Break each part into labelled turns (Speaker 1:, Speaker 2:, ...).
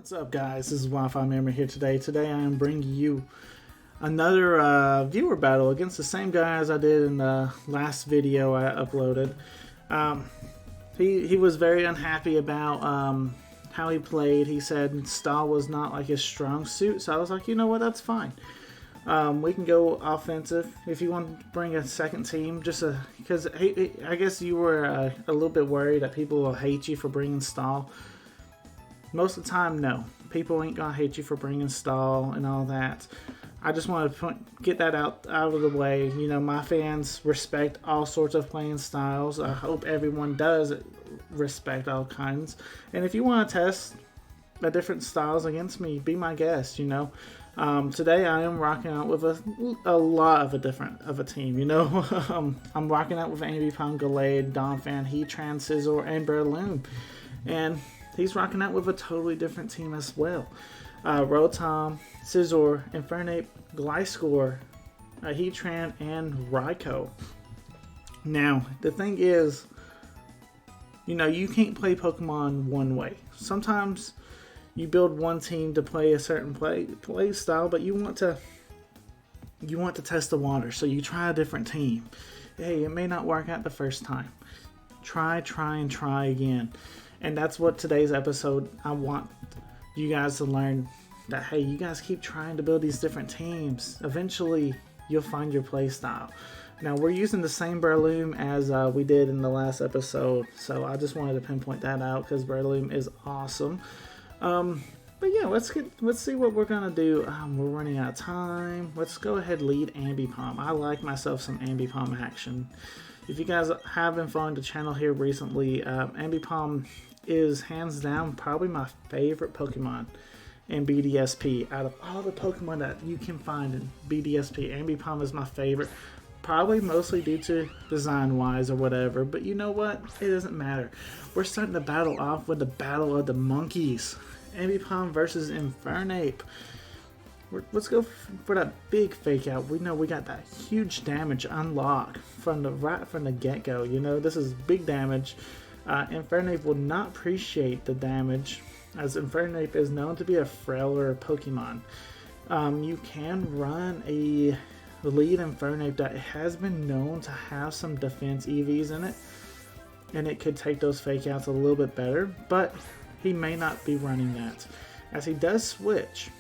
Speaker 1: What's up, guys? This is Wi-Fi Memory here today. Today I am bringing you another viewer battle against the same guy as I did in the last video I uploaded. He was very unhappy about how he played. He said style was not like his strong suit, so I was like, you know what, that's fine. We can go offensive if you want to bring a second team, just because I guess you were a little bit worried that people will hate you for bringing stall. Most of the time, no. People ain't gonna hate you for bringing stall and all that. I just want to get that out of the way. You know, my fans respect all sorts of playing styles. I hope everyone does respect all kinds. And if you want to test the different styles against me, be my guest. You know, today I am rocking out with a lot of a team. You know, I'm rocking out with Ambipom, Gallade, Donphan, Heatran, Scizor, and Breloom, and he's rocking out with a totally different team as well. Rotom, Scizor, Infernape, Gliscor, Heatran, and Raikou. Now, the thing is, you know, you can't play Pokemon one way. Sometimes you build one team to play a certain play style, but you want to test the water, so you try a different team. Hey, it may not work out the first time. Try again. And that's what today's episode, I want you guys to learn that, hey, you guys keep trying to build these different teams. Eventually, you'll find your play style. Now, we're using the same Breloom as we did in the last episode, so I just wanted to pinpoint that out because Breloom is awesome. But yeah, let's see what we're gonna do. We're running out of time. Let's go ahead and lead Ambipom. I like myself some Ambipom action. If you guys have been following the channel here recently, Ambipom is hands down probably my favorite Pokemon in BDSP. Out of all the Pokemon that you can find in BDSP, Ambipom is my favorite. Probably mostly due to design wise or whatever, but you know what? It doesn't matter. We're starting the battle off with the battle of the monkeys. Ambipom versus Infernape. Let's go for that big fake out. We know we got that huge damage unlock from the get-go. You know, this is big damage. Infernape will not appreciate the damage, as Infernape is known to be a frailer Pokemon. You can run a lead Infernape that has been known to have some defense EVs in it, and it could take those fake outs a little bit better, but he may not be running that, as he does switch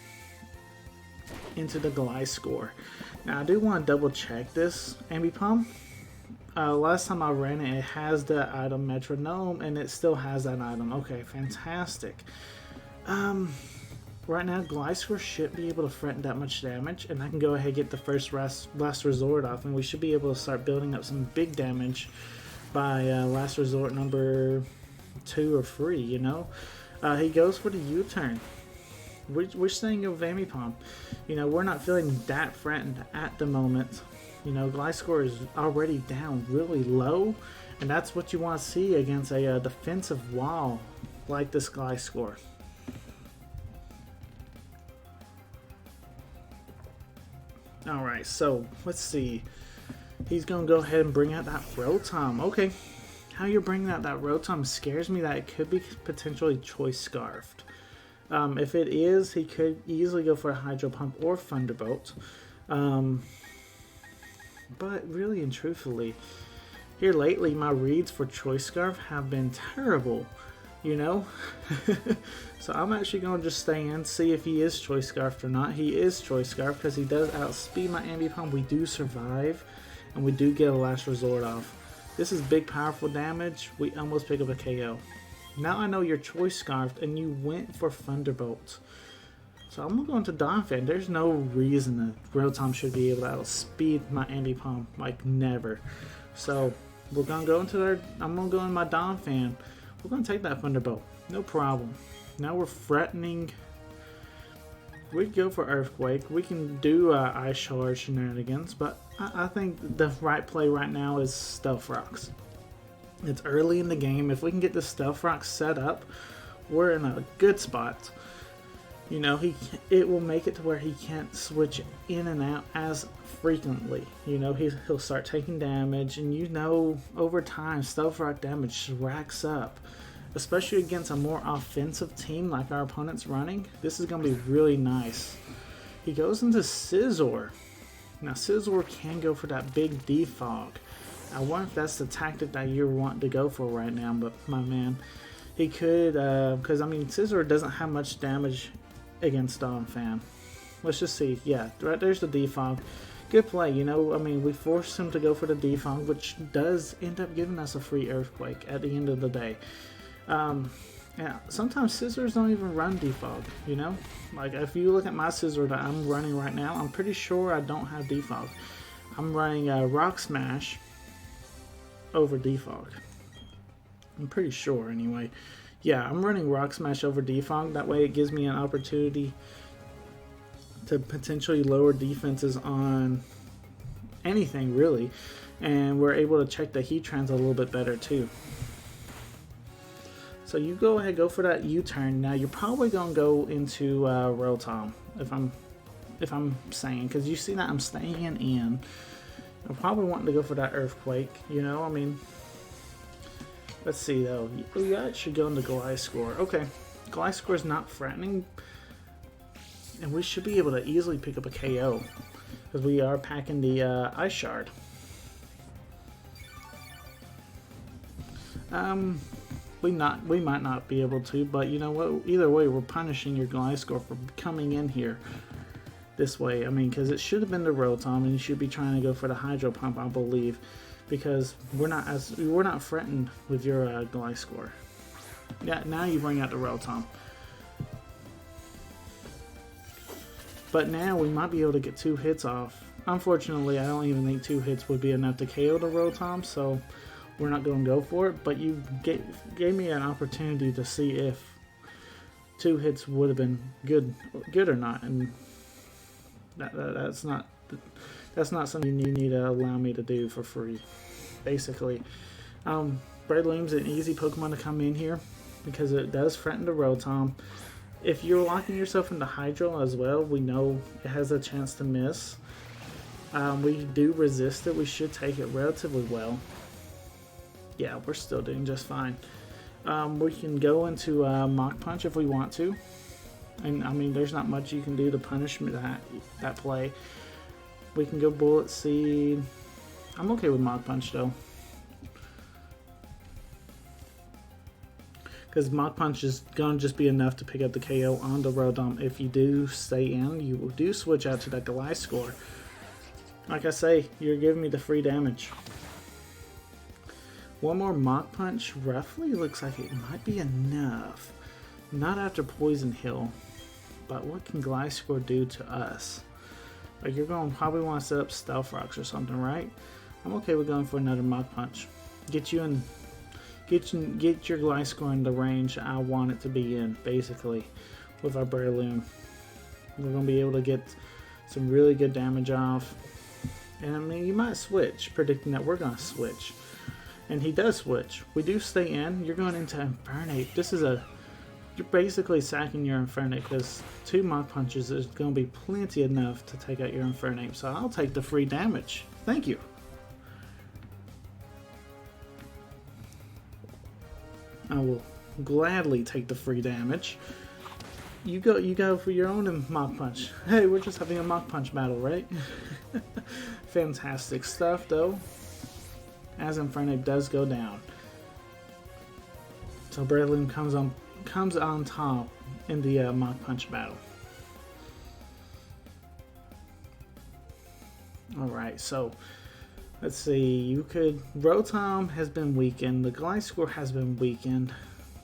Speaker 1: into the Gliscor. Now, I do want to double check this Ambipom. Last time I ran it, it has the item Metronome, and it still has that item. Okay, fantastic. Right now, Gliscor should be able to threaten that much damage, and I can go ahead and get the first last resort off, and we should be able to start building up some big damage by last resort number 2 or 3, you know? He goes for the U-turn. We're staying with Ambipom. You know, we're not feeling that threatened at the moment. You know, Gliscor is already down really low, and that's what you want to see against a defensive wall like this Gliscor. Alright, so let's see. He's going to go ahead and bring out that Rotom. Okay, how you're bringing out that Rotom scares me that it could be potentially Choice Scarfed. If it is, he could easily go for a Hydro Pump or Thunderbolt. But really and truthfully, here lately, my reads for Choice Scarf have been terrible, you know? So I'm actually going to just stay in, see if he is Choice Scarfed or not. He is Choice Scarf because he does outspeed my Ambipom. We do survive, and we do get a last resort off. This is big, powerful damage. We almost pick up a KO. Now I know you're Choice Scarfed, and you went for Thunderbolt. So I'm going to Donphan. There's no reason that Rotom should be able to outspeed my Ambipom, like never. So we're gonna go into I'm gonna go in my Donphan. We're gonna take that Thunderbolt, no problem. Now we're threatening. We go for Earthquake. We can do Ice Shard shenanigans, but I think the right play right now is Stealth Rocks. It's early in the game. If we can get the Stealth Rocks set up, we're in a good spot. You know, it will make it to where he can't switch in and out as frequently. You know, he'll start taking damage, and you know, over time, Stealth Rock damage racks up. especially against a more offensive team like our opponent's running. This is going to be really nice. He goes into Scizor. Now Scizor can go for that big defog. I wonder if that's the tactic that you're wanting to go for right now, but my man, he could, because I mean Scizor doesn't have much damage against Donphan. Let's just see. Yeah, right there's the defog. Good play, you know, I mean, we forced him to go for the defog, which does end up giving us a free Earthquake at the end of the day. Yeah, sometimes Scizors don't even run defog, you know? Like, if you look at my Scizor that I'm running right now, I'm pretty sure I don't have defog. I'm running Rock Smash over defog. I'm pretty sure, anyway. Yeah, I'm running Rock Smash over defog. That way it gives me an opportunity to potentially lower defenses on anything, really. And we're able to check the Heatrans a little bit better, too. So you go ahead, go for that U-turn. Now you're probably gonna go into Rotom, if I'm saying, because you see that I'm staying in. I'm probably wanting to go for that Earthquake. You know, I mean, let's see though. You actually go into Gliscor. Okay, Gliscor is not threatening, and we should be able to easily pick up a KO because we are packing the Ice Shard. We might not be able to, but you know what? Either way, we're punishing your Gliscor for coming in here this way. I mean, because it should have been the Rotom, and you should be trying to go for the Hydro Pump, I believe, because we're not threatened with your Gliscor. Yeah, now you bring out the Rotom, but now we might be able to get 2 hits off. Unfortunately, I don't even think 2 hits would be enough to KO the Rotom, so we're not going to go for it, but you gave me an opportunity to see if 2 hits would have been good or not, and that's not something you need to allow me to do for free, basically. Breloom's an easy Pokemon to come in here because it does threaten the Rotom. If you're locking yourself into Hydro as well, we know it has a chance to miss. We do resist it. We should take it relatively well. Yeah, we're still doing just fine. We can go into Mach Punch if we want to. And, I mean, there's not much you can do to punish that play. We can go Bullet Seed. I'm okay with Mach Punch, though. Because Mach Punch is going to just be enough to pick up the KO on the Rotom. If you do stay in, you do switch out to that Gliscor. Like I say, you're giving me the free damage. One more Mach Punch roughly looks like it might be enough. Not after Poison Hill, but what can Gliscor do to us? Like, you're going to probably want to set up Stealth Rocks or something, right? I'm okay with going for another Mach Punch. Get your Gliscor in the range I want it to be in, basically, with our Breloom. We're going to be able to get some really good damage off. And I mean, you might switch, predicting that we're going to switch. And he does switch. We do stay in. You're going into Infernape. You're basically sacking your Infernape because 2 Mach Punches is going to be plenty enough to take out your Infernape. So I'll take the free damage. Thank you. I will gladly take the free damage. You go for your own Mach Punch. Hey, we're just having a Mach Punch battle, right? Fantastic stuff, though. As Infernape does go down. So Breloom comes on top in the Mach Punch battle. Alright, so let's see. Rotom has been weakened. The Gliscor has been weakened.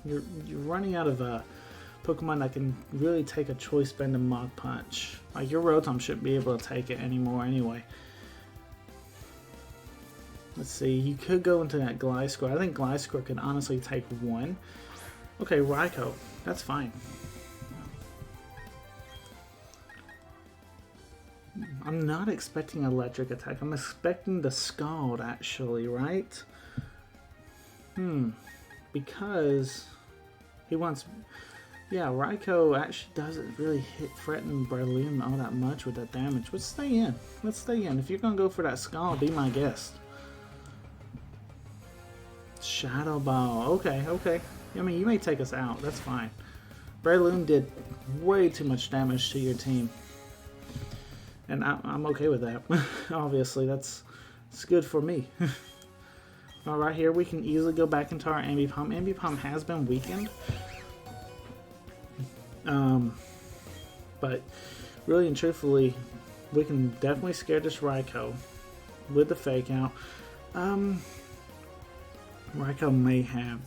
Speaker 1: You're running out of a Pokemon that can really take a Choice Band and Mach Punch. Like, your Rotom shouldn't be able to take it anymore anyway. Let's see, you could go into that Gliscor. I think Gliscor can honestly take 1. Okay, Raikou. That's fine. I'm not expecting Electric Attack. I'm expecting the Scald, actually, right? Because he wants... Yeah, Raikou actually doesn't really threaten Breloom all that much with that damage. Let's stay in. Let's stay in. If you're going to go for that Scald, be my guest. Shadow Ball. Okay, okay. I mean, you may take us out. That's fine. Breloom did way too much damage to your team. And I'm okay with that. Obviously, it's good for me. Alright, here we can easily go back into our Ambipom. Ambipom has been weakened. But really and truthfully, we can definitely scare this Raikou with the fake out. Raikou may have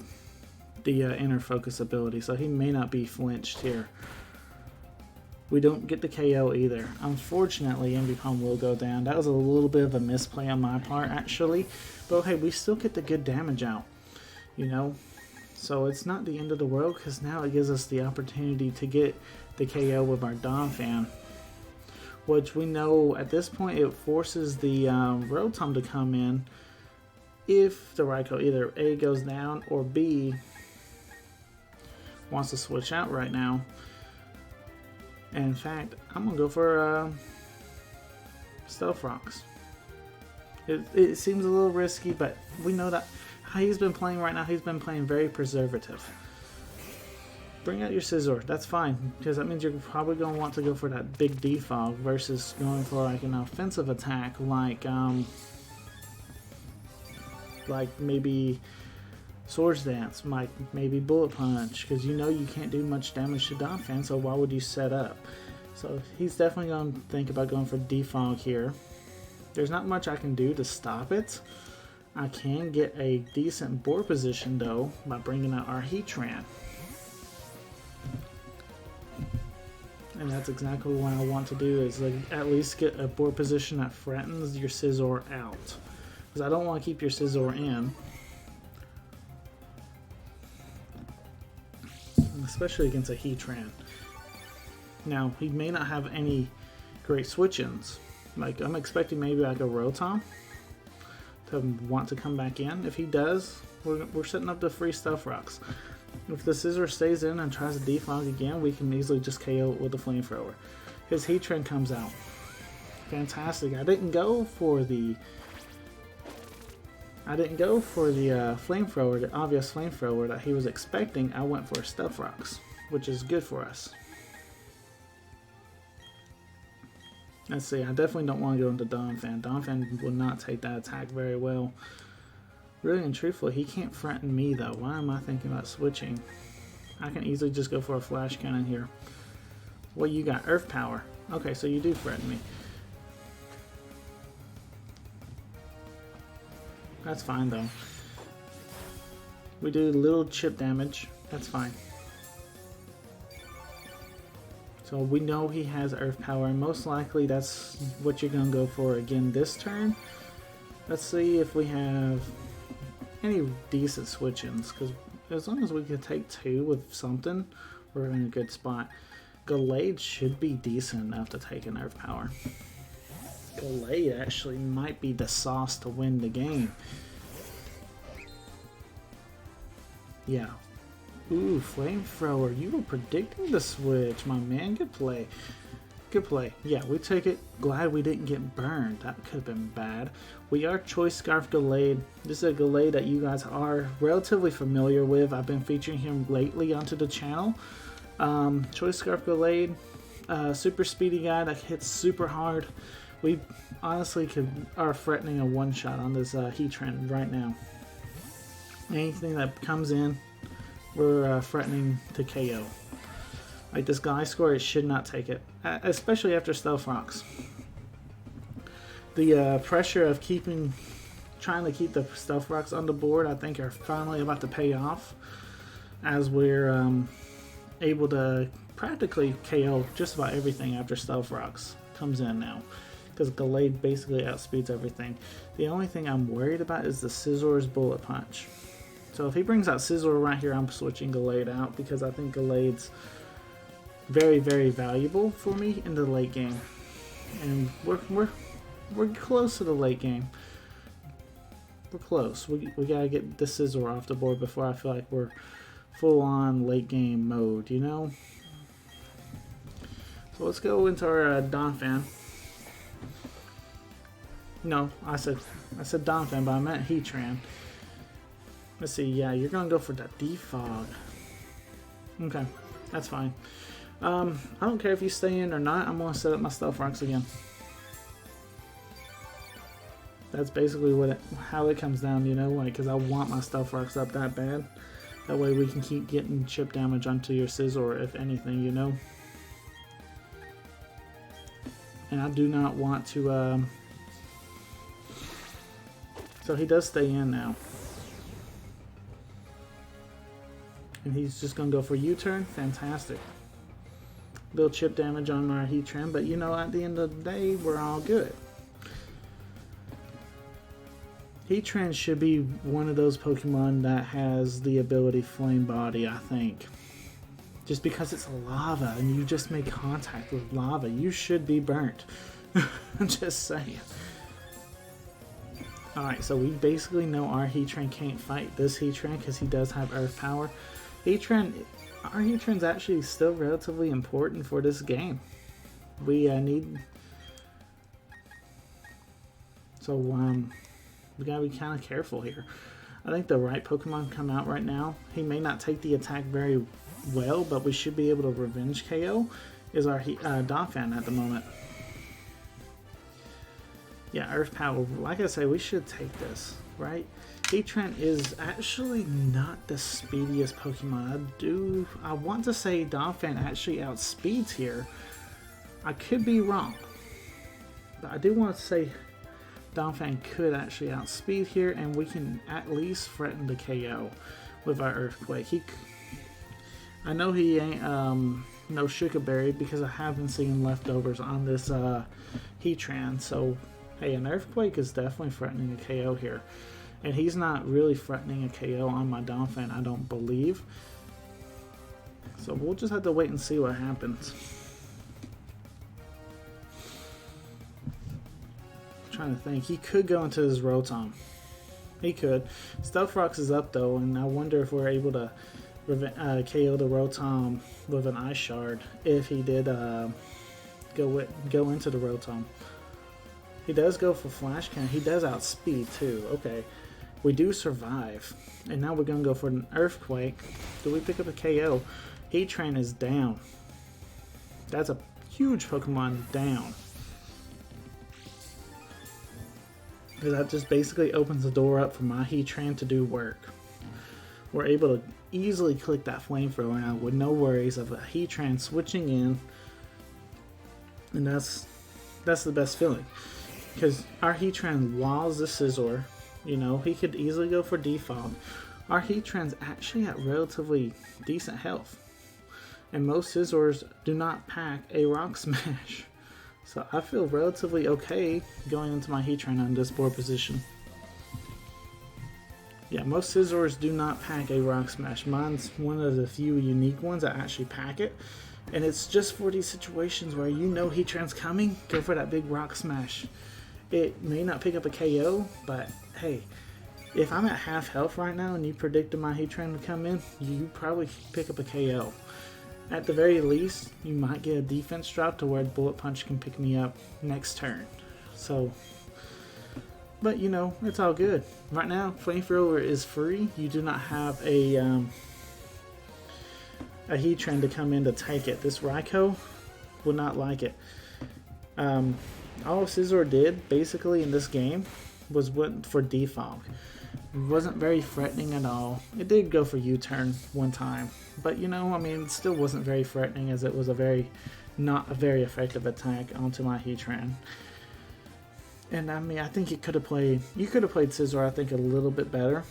Speaker 1: the inner focus ability, so he may not be flinched here. We don't get the KO either. Unfortunately, Ambipom will go down. That was a little bit of a misplay on my part, actually. But hey, we still get the good damage out, you know? So it's not the end of the world, because now it gives us the opportunity to get the KO with our Donphan, which we know at this point it forces the Rotom to come in if the Raikou either A goes down or B wants to switch out right now. And in fact, I'm going to go for Stealth Rocks. It seems a little risky, but we know that how he's been playing right now, he's been playing very preservative. Bring out your Scizor, that's fine, because that means you're probably going to want to go for that big defog versus going for like an offensive attack like maybe Swords Dance, maybe Bullet Punch, because you know you can't do much damage to Donphan, so why would you set up? So he's definitely going to think about going for defog here. There's not much I can do to stop it. I can get a decent board position though by bringing out our Heatran. And that's exactly what I want to do, is like at least get a board position that threatens your Scizor out. Because I don't want to keep your Scizor in. Especially against a Heatran. Now, he may not have any great switch-ins. Like, I'm expecting maybe like a Rotom to want to come back in. If he does, we're setting up the free Stealth Rocks. If the Scizor stays in and tries to defog again, we can easily just KO it with the Flamethrower. His Heatran comes out. Fantastic. I didn't go for the Flamethrower, the obvious Flamethrower that he was expecting. I went for Stealth Rocks, which is good for us. Let's see, I definitely don't want to go into Donphan. Donphan will not take that attack very well. Really and truthfully, he can't threaten me though. Why am I thinking about switching? I can easily just go for a Flash Cannon here. Well, you got Earth Power. Okay, so you do threaten me. That's fine though. We do little chip damage. That's fine. So we know he has Earth Power, and most likely that's what you're going to go for again this turn. Let's see if we have any decent switch-ins, because as long as we can take two with something, we're in a good spot. Gallade should be decent enough to take an Earth Power. Gallade actually might be the sauce to win the game. Yeah. Ooh, Flamethrower. You were predicting the switch, my man. Good play. Good play. Yeah, we take it. Glad we didn't get burned. That could have been bad. We are Choice Scarf Gallade. This is a Gallade that you guys are relatively familiar with. I've been featuring him lately onto the channel. Choice Scarf Gallade. Super speedy guy that hits super hard. We honestly are threatening a one-shot on this Heatran right now. Anything that comes in, we're threatening to KO. Like this guy score, it should not take it, especially after Stealth Rocks. The pressure of trying to keep the Stealth Rocks on the board, I think, are finally about to pay off, as we're able to practically KO just about everything after Stealth Rocks comes in now, because Gallade basically outspeeds everything. The only thing I'm worried about is the Scizor's Bullet Punch. So if he brings out Scizor right here, I'm switching Gallade out, because I think Gallade's very, very valuable for me in the late game. And we're close to the late game. We're close. We gotta get the Scizor off the board before I feel like we're full on late game mode, you know? So let's go into our Donphan. No, I said Donphan, but I meant Heatran. Let's see, yeah, you're gonna go for that defog. Okay, that's fine. I don't care if you stay in or not, I'm gonna set up my stealth rocks again. That's basically how it comes down, you know, like, because I want my stealth rocks up that bad. That way we can keep getting chip damage onto your Scizor, if anything, you know. And I do not want to, so he does stay in now. And he's just going to go for U-turn. Fantastic. Little chip damage on our Heatran, but you know, at the end of the day, we're all good. Heatran should be one of those Pokemon that has the ability Flame Body, I think. Just because it's lava and you just make contact with lava, you should be burnt. I'm just saying. Alright, so we basically know our Heatran can't fight this Heatran because he does have Earth Power. Our Heatran's actually still relatively important for this game. We need... So, we gotta be kind of careful here. I think the right Pokemon come out right now. He may not take the attack very well, but we should be able to revenge KO is our Donphan at the moment. Yeah, Earth Power. Like I say, we should take this, right? Heatran is actually not the speediest Pokemon. I want to say Donphan actually outspeeds here. I could be wrong, but I do want to say Donphan could actually outspeed here, and we can at least threaten the KO with our Earthquake. I know he ain't no Sugar Berry because I haven't seen leftovers on this Heatran, so hey, an Earthquake is definitely threatening a KO here. And he's not really threatening a KO on my Donphan, I don't believe. So we'll just have to wait and see what happens. I'm trying to think. He could go into his Rotom. He could. Stealth Rocks is up though, and I wonder if we're able to KO the Rotom with an Ice Shard if he did go into the Rotom. He does go for Flash Cannon. He does outspeed too. Okay. We do survive. And now we're going to go for an Earthquake. Do we pick up a KO? Heatran is down. That's a huge Pokemon down. Because that just basically opens the door up for my Heatran to do work. We're able to easily click that Flamethrower now with no worries of a Heatran switching in. And that's the best feeling. Because our Heatran walls the Scizor. You know, he could easily go for Defog. Our Heatran's actually at relatively decent health. And most Scizors do not pack a Rock Smash. So I feel relatively okay going into my Heatran on this board position. Yeah, most Scizors do not pack a Rock Smash. Mine's one of the few unique ones that actually pack it. And it's just for these situations where you know Heatran's coming, go for that big Rock Smash. It may not pick up a KO, but hey, if I'm at half health right now and you predicted my Heatran to come in, you probably pick up a KO. At the very least, you might get a defense drop to where Bullet Punch can pick me up next turn. So, but you know, it's all good. Right now, Flamethrower is free. You do not have a Heatran to come in to take it. This Raikou will not like it. All Scizor did, basically, in this game was went for Defog. It wasn't very threatening at all. It did go for U-turn one time. But, you know, I mean, it still wasn't very threatening as it was not a very effective attack onto my Heatran. And, I mean, I think you could have played Scizor, I think, a little bit better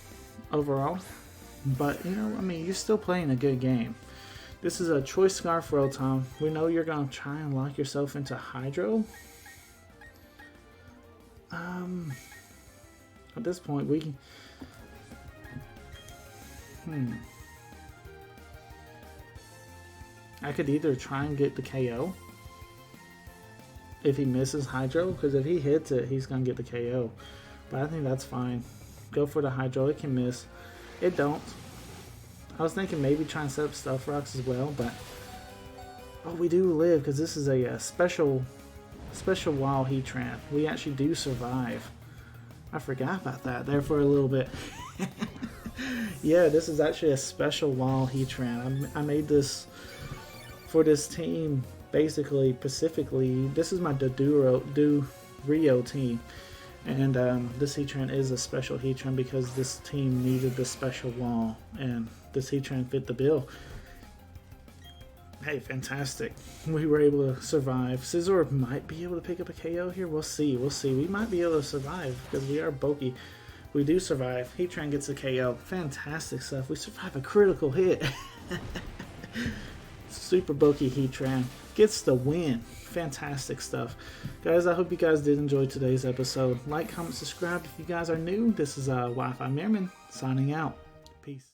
Speaker 1: overall. But, you know, I mean, you're still playing a good game. This is a Choice Scarf Rotom. We know you're going to try and lock yourself into Hydro. At this point, we can... I could either try and get the KO if he misses Hydro, because if he hits it, he's going to get the KO. But I think that's fine. Go for the Hydro. It can miss. It don't. I was thinking maybe try and set up Stealth Rocks as well, but... Oh, we do live, because this is a special wild Heatran. We actually do survive. I forgot about that there for a little bit. Yeah, this is actually a special wall Heatran. I made this for this team, basically, specifically. This is my Do Rio team. And this Heatran is a special Heatran because this team needed the special wall. And this Heatran fit the bill. Hey, fantastic. We were able to survive. Scizor might be able to pick up a KO here. We'll see. We'll see. We might be able to survive because we are bulky. We do survive. Heatran gets a KO. Fantastic stuff. We survive a critical hit. Super bulky Heatran gets the win. Fantastic stuff. Guys, I hope you guys did enjoy today's episode. Like, comment, subscribe if you guys are new. This is Wi-Fi Merman signing out. Peace.